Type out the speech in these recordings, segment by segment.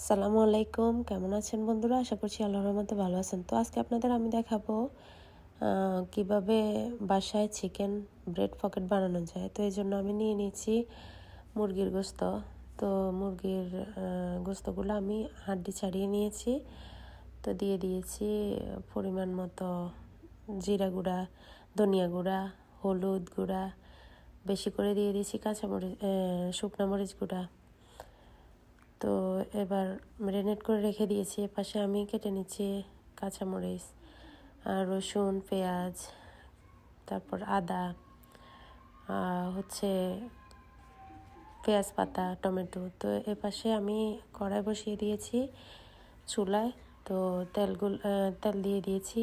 আসসালামু আলাইকুম, কেমন আছেন বন্ধুরা? আশা করছি আল্লাহর রহমতে ভালো আছেন। তো আজকে আপনাদের আমি দেখাবো কিভাবে বাসায় চিকেন ব্রেড পকেট বানানো যায়। তো এই জন্য আমি নিয়ে নিয়েছি মুরগির গোস্ত। তো মুরগির গোস্তগুলো আমি হাড্ডি ছাড়িয়ে নিয়েছি। তো দিয়ে দিয়েছি পরিমাণ মতো জিরা গুঁড়া, ধনিয়া গুঁড়া, হলুদ গুঁড়া, বেশি করে দিয়ে দিয়েছি কাঁচামরিচ, শুকনো মরিচ গুঁড়া। তো এবার ম্যারিনেট করে রেখে দিয়েছি। এপাশে আমি কেটে নিচ্ছি কাঁচামরিচ, রসুন, পেঁয়াজ, তারপর আদা, হচ্ছে পেঁয়াজ পাতা, টমেটো। তো এপাশে আমি কড়াই বসিয়ে দিয়েছি চুলায়। তো তেল দিয়ে দিয়েছি।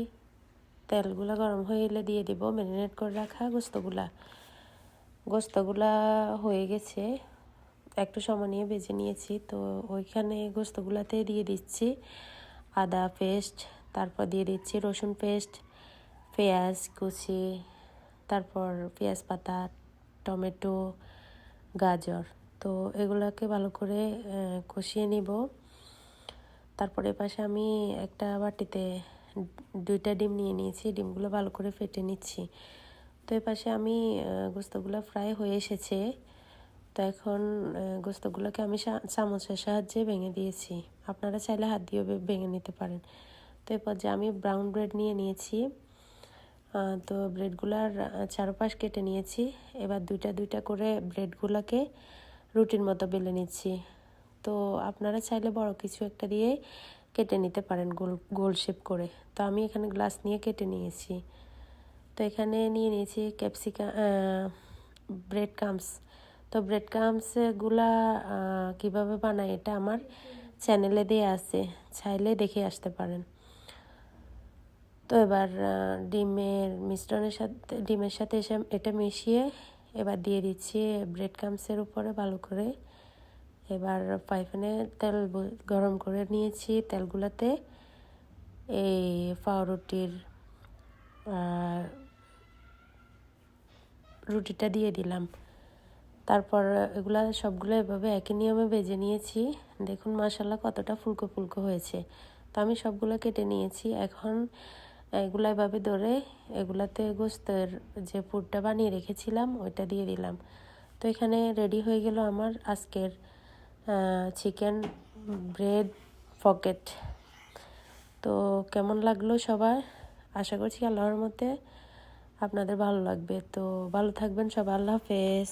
তেলগুলো গরম হয়ে এলে দিয়ে দিব ম্যারিনেট করে রাখা গোস্তগুলা হয়ে গেছে, একটু সময় নিয়ে ভেজে নিয়েছি। তো ওইখানে গোস্তগুলাতে দিয়ে দিচ্ছি আদা পেস্ট, তারপর দিয়ে দিচ্ছি রসুন পেস্ট, পেঁয়াজ কুচি, তারপর পেঁয়াজ পাতা, টমেটো, গাজর। তো এগুলাকে ভালো করে কষিয়ে নিব। তারপরে পাশে আমি একটা বাটিতে 2টা ডিম নিয়ে নিয়েছি, ডিমগুলো ভালো করে ফেটে নিচ্ছি। তো এপাশে আমি গোস্তগুলো ফ্রাই হয়ে এসেছে। তো এখন গোস্তগুলোকে আমি চামচের সাহায্যে ভেঙে দিয়েছি। আপনারা চাইলে হাত দিয়েও ভেঙে নিতে পারেন। তো এরপর যে আমি ব্রাউন ব্রেড নিয়ে নিয়েছি। তো ব্রেডগুলার চারপাশ কেটে নিয়েছি। এবার দুইটা করে ব্রেডগুলোকে রুটির মতো বেলে নিচ্ছি। তো আপনারা চাইলে বড় কিছু একটা দিয়ে কেটে নিতে পারেন গোল শেপ করে। তো আমি এখানে গ্লাস নিয়ে কেটে নিয়েছি। তো এখানে নিয়ে নিয়েছি ব্রেড ক্রাম্বস। তো ব্রেড ক্রাম্বসগুলা কীভাবে বানায় এটা আমার চ্যানেলে দেয়া আছে, চাইলে দেখে আসতে পারেন। তো এবার ডিমের সাথে এটা মিশিয়ে এবার দিয়ে দিচ্ছি ব্রেড ক্রাম্বসের উপরে ভালো করে। এবার ফ্রাই প্যানে তেল গরম করে নিয়েছি। তেলগুলোতে এই রুটিটা দিয়ে দিলাম। তারপর সবগুলো এভাবে একই নিয়মে ভেজে নিয়েছি। দেখুন মাশাআল্লাহ কতটা ফুলকো ফুলকো হয়েছে। তো আমি সবগুলো কেটে নিয়েছি। এখন এগুলো এভাবে ধরে এগুলাতে গোস্তের যে পুরটা বানিয়ে রেখেছিলাম ওইটা দিয়ে দিলাম। তো এখানে রেডি হয়ে গেল আমার আজকের চিকেন ব্রেড পকেট। তো কেমন লাগলো সবার? আশা করছি আল্লাহর মতে আপনাদের ভালো লাগবে। তো ভালো থাকবেন সবাই। আল্লাহ হাফেজ।